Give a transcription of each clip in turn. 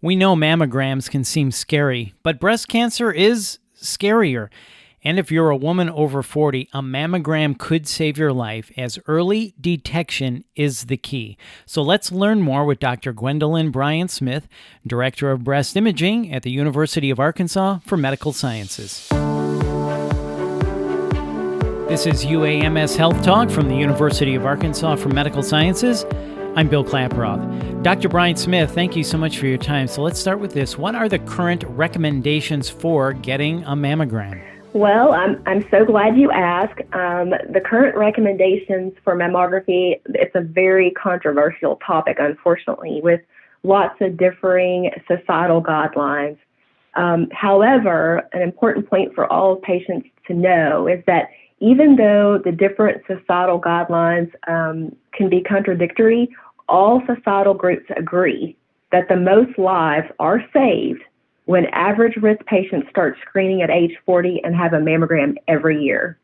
We know mammograms can seem scary, but breast cancer is scarier. And if you're a woman over 40, a mammogram could save your life, as early detection is the key. So let's learn more with Dr. Gwendolyn Bryant-Smith, Director of Breast Imaging at the University of Arkansas for Medical Sciences. This is UAMS Health Talk from the University of Arkansas for Medical Sciences. I'm Bill Klaproth. Dr. Bryant-Smith, thank you so much for your time. So let's start with this. What are the current recommendations for getting a mammogram? Well, I'm so glad you asked. The current recommendations for mammography, it's a very controversial topic, unfortunately, with lots of differing societal guidelines. However, an important point for all patients to know is that even though the different societal guidelines can be contradictory, all societal groups agree that the most lives are saved when average risk patients start screening at age 40 and have a mammogram every year.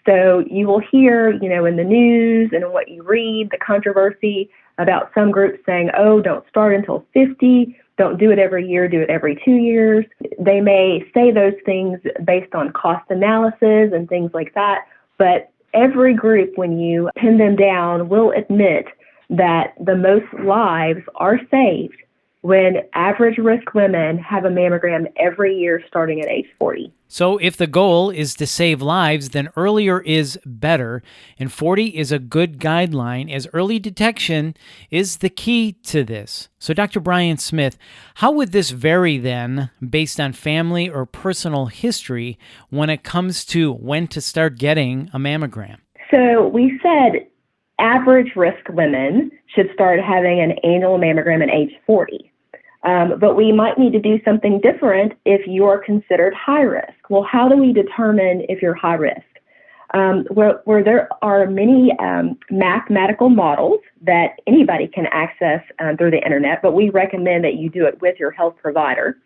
So you will hear, in the news and in what you read, the controversy about some groups saying, oh, don't start until 50, don't do it every year, do it every 2 years. They may say those things based on cost analysis and things like that, but every group, when you pin them down, will admit that the most lives are saved when average risk women have a mammogram every year starting at age 40. So if the goal is to save lives, then earlier is better, and 40 is a good guideline, as early detection is the key to this. So Dr. Bryant-Smith, how would this vary then based on family or personal history when it comes to when to start getting a mammogram? So we said average risk women should start having an annual mammogram at age 40. But we might need to do something different if you're considered high risk. Well, how do we determine if you're high risk? Where there are many mathematical models that anybody can access through the internet, but we recommend that you do it with your health provider.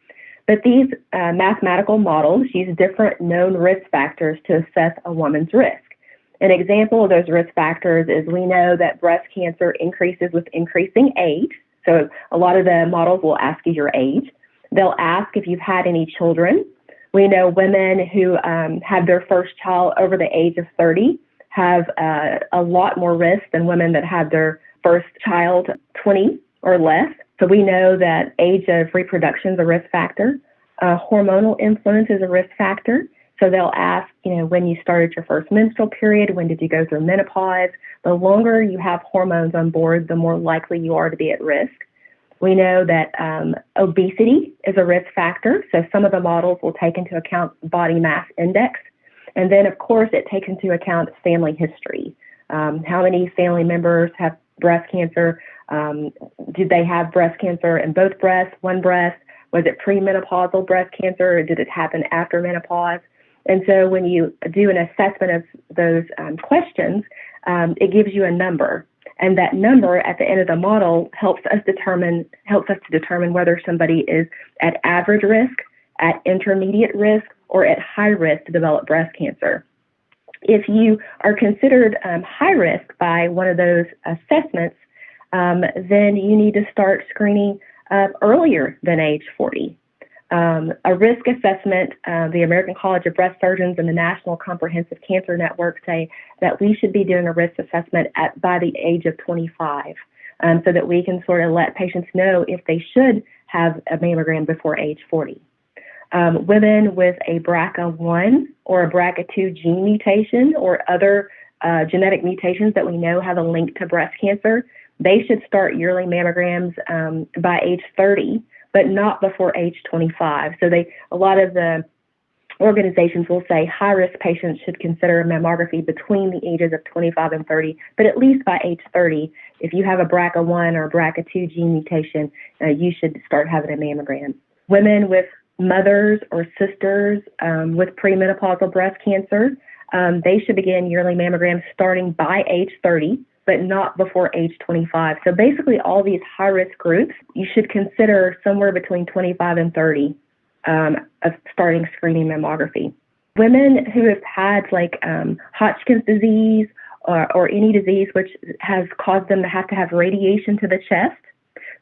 But these mathematical models use different known risk factors to assess a woman's risk. An example of those risk factors is we know that breast cancer increases with increasing age. So a lot of the models will ask you your age. They'll ask if you've had any children. We know women who have their first child over the age of 30 have a lot more risk than women that have their first child 20 or less. So we know that age of reproduction is a risk factor. Hormonal influence is a risk factor. So they'll ask, when you started your first menstrual period, when did you go through menopause? The longer you have hormones on board, the more likely you are to be at risk. We know that obesity is a risk factor. So some of the models will take into account body mass index. And then, of course, it takes into account family history. How many family members have breast cancer? Did they have breast cancer in both breasts, one breast? Was it premenopausal breast cancer, or did it happen after menopause? And so when you do an assessment of those questions, it gives you a number. And that number at the end of the model helps us to determine whether somebody is at average risk, at intermediate risk, or at high risk to develop breast cancer. If you are considered high risk by one of those assessments, then you need to start screening earlier than age 40. A risk assessment, the American College of Breast Surgeons and the National Comprehensive Cancer Network say that we should be doing a risk assessment by the age of 25, so that we can sort of let patients know if they should have a mammogram before age 40. Women with a BRCA1 or a BRCA2 gene mutation or other genetic mutations that we know have a link to breast cancer, they should start yearly mammograms by age 30, but not before age 25. So a lot of the organizations will say high-risk patients should consider a mammography between the ages of 25 and 30, but at least by age 30, if you have a BRCA1 or a BRCA2 gene mutation, you should start having a mammogram. Women with mothers or sisters with premenopausal breast cancer, they should begin yearly mammograms starting by age 30, but not before age 25. So basically all these high-risk groups, you should consider somewhere between 25 and 30 of starting screening mammography. Women who have had Hodgkin's disease or any disease which has caused them to have radiation to the chest,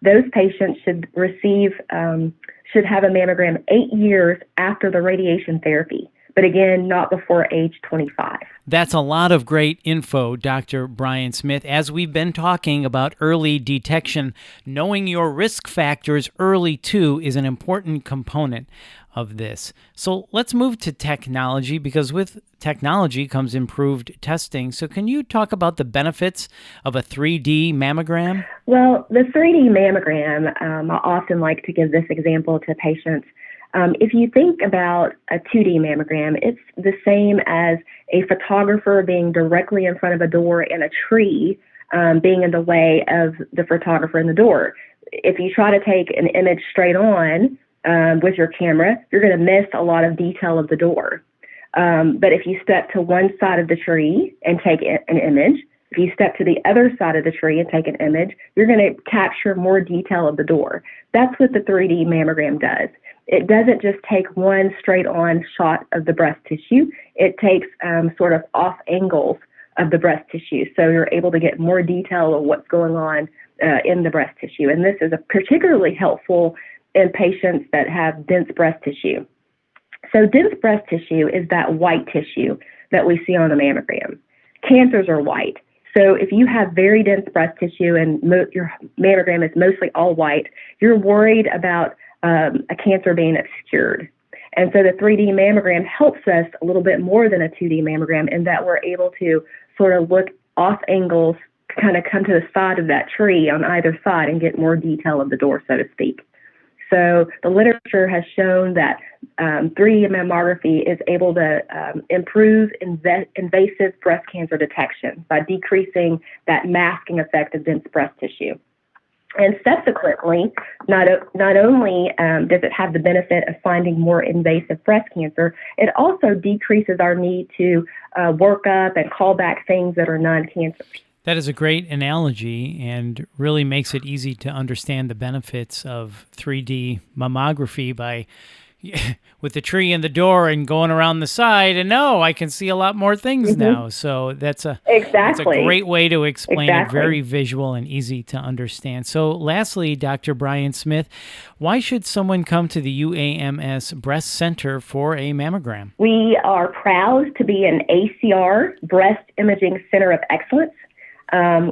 those patients should should have a mammogram 8 years after the radiation therapy, but again, not before age 25. That's a lot of great info, Dr. Bryant-Smith. As we've been talking about early detection, knowing your risk factors early too is an important component of this. So let's move to technology, because with technology comes improved testing. So can you talk about the benefits of a 3D mammogram? Well, the 3D mammogram, I often like to give this example to patients. If you think about a 2D mammogram, it's the same as a photographer being directly in front of a door and a tree being in the way of the photographer in the door. If you try to take an image straight on with your camera, you're going to miss a lot of detail of the door. But if you step to one side of the tree and take an image, if you step to the other side of the tree and take an image, you're going to capture more detail of the door. That's what the 3D mammogram does. It doesn't just take one straight-on shot of the breast tissue. It takes sort of off angles of the breast tissue, so you're able to get more detail of what's going on in the breast tissue. And this is particularly helpful in patients that have dense breast tissue. So dense breast tissue is that white tissue that we see on a mammogram. Cancers are white. So if you have very dense breast tissue and your mammogram is mostly all white, you're worried about a cancer being obscured. And so the 3D mammogram helps us a little bit more than a 2D mammogram in that we're able to sort of look off angles, kind of come to the side of that tree on either side and get more detail of the door, so to speak. So the literature has shown that 3D mammography is able to improve invasive breast cancer detection by decreasing that masking effect of dense breast tissue. And subsequently, not only does it have the benefit of finding more invasive breast cancer, it also decreases our need to work up and call back things that are non-cancerous. That is a great analogy and really makes it easy to understand the benefits of 3D mammography by with the tree in the door and going around the side, and I can see a lot more things now. So that's a great way to explain it, very visual and easy to understand. So lastly, Dr. Bryant-Smith, why should someone come to the UAMS Breast Center for a mammogram? We are proud to be an ACR Breast Imaging Center of Excellence,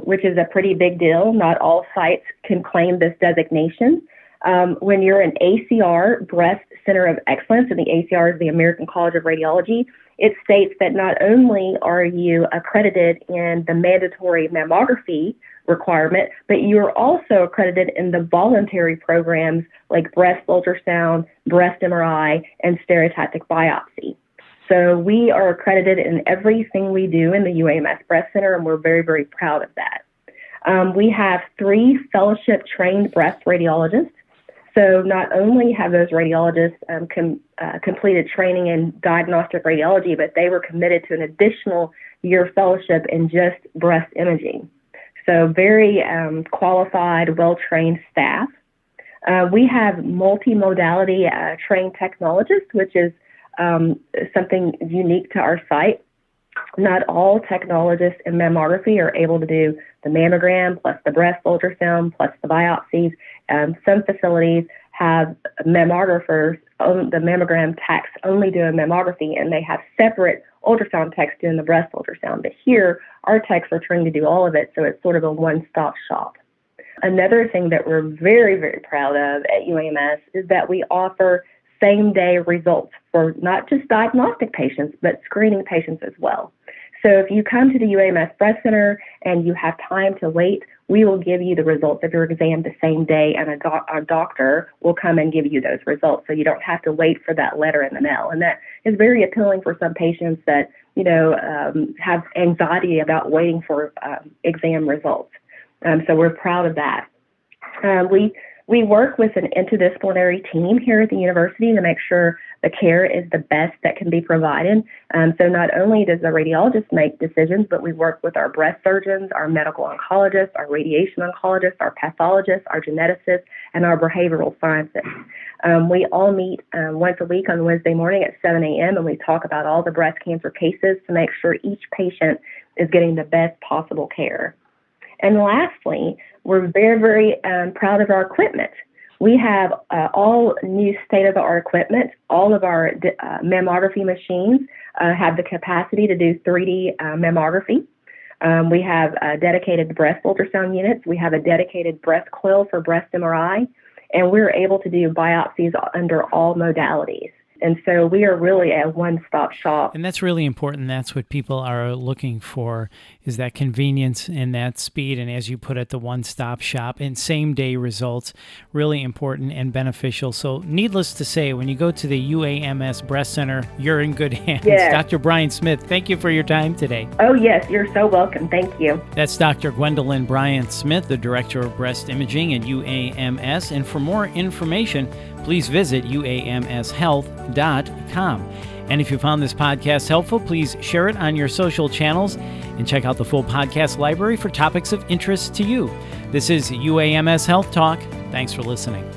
which is a pretty big deal. Not all sites can claim this designation. When you're an ACR Breast Center of Excellence, and the ACR is the American College of Radiology, it states that not only are you accredited in the mandatory mammography requirement, but you are also accredited in the voluntary programs like breast ultrasound, breast MRI, and stereotactic biopsy. So we are accredited in everything we do in the UAMS Breast Center, and we're very, very proud of that. We have 3 fellowship-trained breast radiologists. So not only have those radiologists completed training in diagnostic radiology, but they were committed to an additional year fellowship in just breast imaging. So very qualified, well-trained staff. We have multimodality trained technologists, which is something unique to our site. Not all technologists in mammography are able to do the mammogram plus the breast ultrasound plus the biopsies. Some facilities have mammographers, the mammogram techs only doing mammography, and they have separate ultrasound techs doing the breast ultrasound. But here, our techs are trained to do all of it, so it's sort of a one-stop shop. Another thing that we're very, very proud of at UAMS is that we offer same-day results for not just diagnostic patients, but screening patients as well. So if you come to the UAMS Breast Center and you have time to wait, we will give you the results of your exam the same day, and our doctor will come and give you those results, so you don't have to wait for that letter in the mail. And that is very appealing for some patients that, have anxiety about waiting for exam results. So we're proud of that. We work with an interdisciplinary team here at the university to make sure the care is the best that can be provided. So not only does the radiologist make decisions, but we work with our breast surgeons, our medical oncologists, our radiation oncologists, our pathologists, our geneticists, and our behavioral scientists. We all meet once a week on Wednesday morning at 7 a.m., and we talk about all the breast cancer cases to make sure each patient is getting the best possible care. And lastly, we're very, very proud of our equipment. We have all new state-of-the-art equipment. All of our mammography machines have the capacity to do 3D mammography. We have dedicated breast ultrasound units. We have a dedicated breast coil for breast MRI. And we're able to do biopsies under all modalities. And so we are really a one-stop shop. And that's really important. That's what people are looking for, is that convenience and that speed. And as you put it, the one-stop shop and same-day results, really important and beneficial. So needless to say, when you go to the UAMS Breast Center, you're in good hands. Yes. Dr. Bryant-Smith, thank you for your time today. Oh, yes, you're so welcome. Thank you. That's Dr. Gwendolyn Bryant-Smith, the Director of Breast Imaging at UAMS. And for more information, please visit uamshealth.com. And if you found this podcast helpful, please share it on your social channels and check out the full podcast library for topics of interest to you. This is UAMS Health Talk. Thanks for listening.